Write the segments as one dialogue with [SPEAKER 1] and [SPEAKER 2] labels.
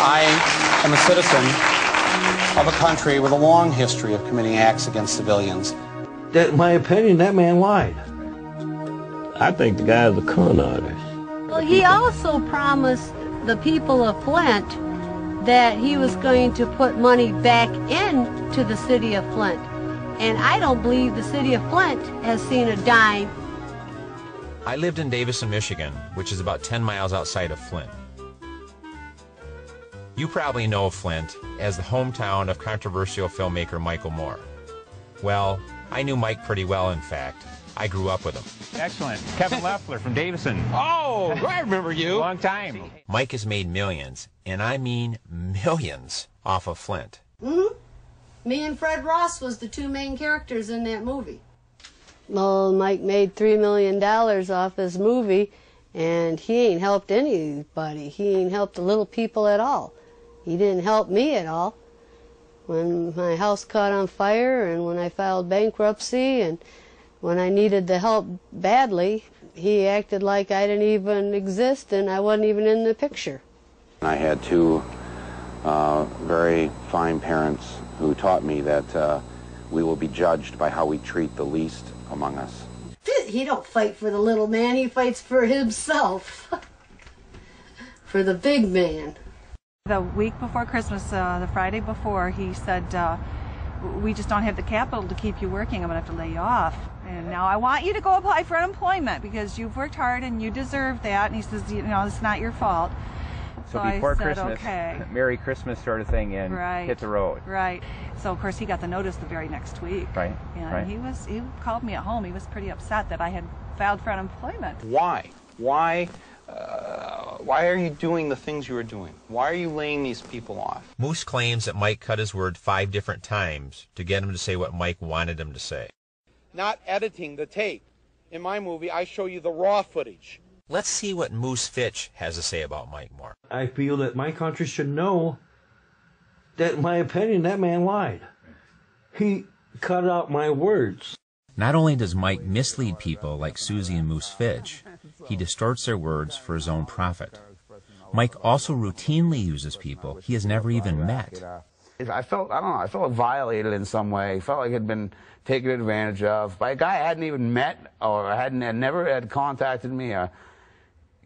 [SPEAKER 1] I am a citizen of a country with a long history of committing acts against civilians.
[SPEAKER 2] In my opinion, that man lied. I think the guy is a con artist.
[SPEAKER 3] Well, he also promised the people of Flint that he was going to put money back into the city of Flint. And I don't believe the city of Flint has seen a dime.
[SPEAKER 4] I lived in Davison, Michigan, which is about 10 miles outside of Flint. You probably know Flint as the hometown of controversial filmmaker Michael Moore. Well, I knew Mike pretty well, in fact. I grew up with him.
[SPEAKER 5] Excellent. Kevin Leffler from Davison.
[SPEAKER 6] Oh, I remember you.
[SPEAKER 5] Long time.
[SPEAKER 4] Mike has made millions, and I mean millions, off of Flint.
[SPEAKER 3] Mm-hmm. Me and Fred Ross was the two main characters in that movie. Well, Mike made $3 million off his movie, and he ain't helped anybody. He ain't helped the little people at all. He didn't help me at all. When my house caught on fire and when I filed bankruptcy and when I needed the help badly, he acted like I didn't even exist and I wasn't even in the picture.
[SPEAKER 7] I had two very fine parents who taught me that we will be judged by how we treat the least among us.
[SPEAKER 3] He don't fight for the little man, he fights for himself. For the big man.
[SPEAKER 8] The week before Christmas, the Friday before, he said, we just don't have the capital to keep you working. I'm going to have to lay you off. And now I want you to go apply for unemployment because you've worked hard and you deserve that. And he says, you know, it's not your fault.
[SPEAKER 5] So before
[SPEAKER 8] I said,
[SPEAKER 5] Christmas,
[SPEAKER 8] okay.
[SPEAKER 5] Merry Christmas sort of thing, and hit the road.
[SPEAKER 8] Right. So of course he got the notice the very next week.
[SPEAKER 5] Right.
[SPEAKER 8] And
[SPEAKER 5] right.
[SPEAKER 8] he called me at home. He was pretty upset that I had filed for unemployment.
[SPEAKER 6] Why? Why are you doing the things you are doing? Why are you laying these people off?
[SPEAKER 4] Moose claims that Mike cut his word 5 different times to get him to say what Mike wanted him to say.
[SPEAKER 9] Not editing the tape. In my movie, I show you the raw footage.
[SPEAKER 4] Let's see what Moose Fitch has to say about Mike Moore.
[SPEAKER 2] I feel that my country should know that, in my opinion, that man lied. He cut out my words.
[SPEAKER 4] Not only does Mike mislead people like Susie and Moose Fitch, he distorts their words for his own profit. Mike also routinely uses people he has never even met.
[SPEAKER 10] I felt violated in some way. I felt like I'd been taken advantage of by a guy I hadn't even met or never had contacted me.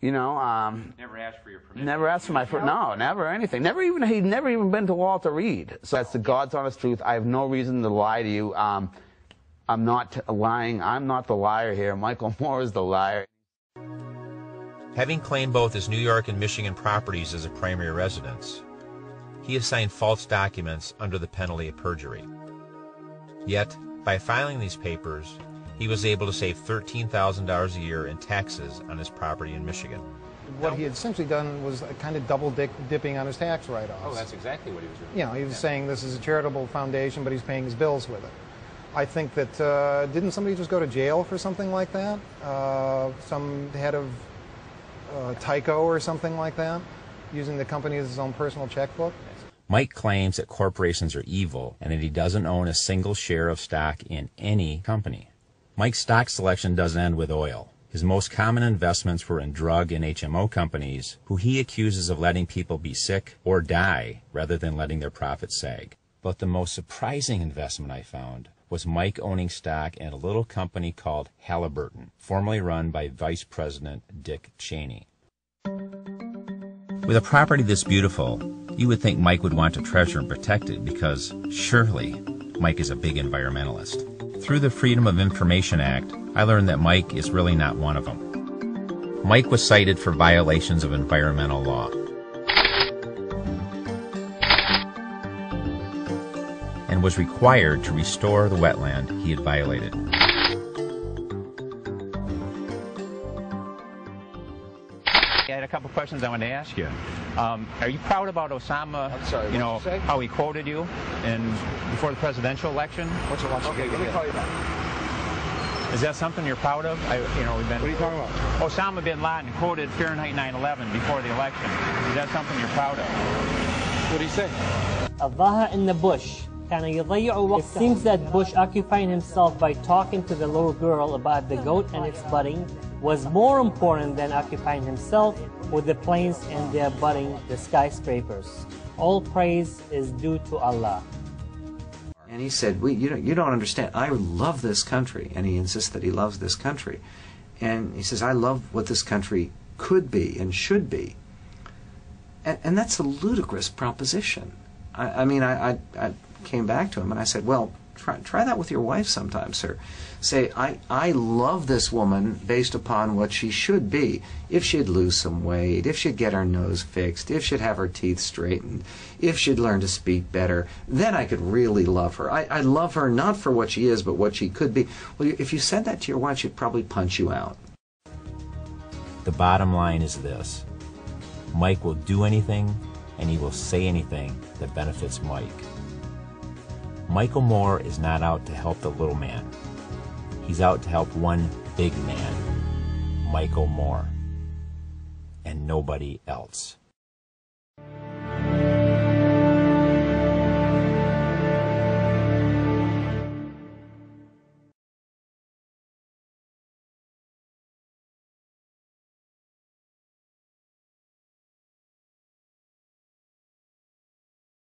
[SPEAKER 10] Never
[SPEAKER 5] asked for your permission.
[SPEAKER 10] Never asked for no, never anything. He'd never even been to Walter Reed. So that's the God's honest truth. I have no reason to lie to you. I'm not lying. I'm not the liar here. Michael Moore is the liar.
[SPEAKER 4] Having claimed both his New York and Michigan properties as a primary residence, he has signed false documents under the penalty of perjury. Yet, by filing these papers, he was able to save $13,000 a year in taxes on his property in Michigan.
[SPEAKER 11] What he had essentially done was kind of double dipping on his tax write-offs.
[SPEAKER 5] Oh, that's exactly what he was doing.
[SPEAKER 11] You know, he was saying this is a charitable foundation, but he's paying his bills with it. I think that, didn't somebody just go to jail for something like that? Some head of Tyco or something like that, using the company as his own personal checkbook?
[SPEAKER 4] Mike claims that corporations are evil and that he doesn't own a single share of stock in any company. Mike's stock selection doesn't end with oil. His most common investments were in drug and HMO companies, who he accuses of letting people be sick or die rather than letting their profits sag. But the most surprising investment I found was Mike owning stock in a little company called Halliburton, formerly run by Vice President Dick Cheney. With a property this beautiful, you would think Mike would want to treasure and protect it because, surely, Mike is a big environmentalist. Through the Freedom of Information Act, I learned that Mike is really not one of them. Mike was cited for violations of environmental law. And was required to restore the wetland he had violated.
[SPEAKER 5] I had a couple questions I wanted to ask you. Are you proud about Osama?
[SPEAKER 9] I'm sorry,
[SPEAKER 5] you know,
[SPEAKER 9] what'd you say?
[SPEAKER 5] how he quoted you before the presidential election?
[SPEAKER 9] What's your watch? Okay, let me call you back.
[SPEAKER 5] Is that something you're proud of?
[SPEAKER 9] What are you talking about?
[SPEAKER 5] Osama bin Laden quoted Fahrenheit 9/11 before the election. Is that something you're proud of?
[SPEAKER 9] What did he say?
[SPEAKER 12] الظاهر in the bush. It seems that Bush occupying himself by talking to the little girl about the goat and its budding was more important than occupying himself with the planes and the abutting the skyscrapers. All praise is due to Allah.
[SPEAKER 13] And he said, you don't understand. I love this country. And he insists that he loves this country. And he says, I love what this country could be and should be. And that's a ludicrous proposition. I came back to him and I said, well, try that with your wife sometime, sir. Say, I love this woman based upon what she should be. If she'd lose some weight, if she'd get her nose fixed, if she'd have her teeth straightened, if she'd learn to speak better, then I could really love her. I love her not for what she is, but what she could be. Well, if you said that to your wife, she'd probably punch you out.
[SPEAKER 4] The bottom line is this. Mike will do anything and he will say anything that benefits Mike. Michael Moore is not out to help the little man. He's out to help one big man, Michael Moore, and nobody else.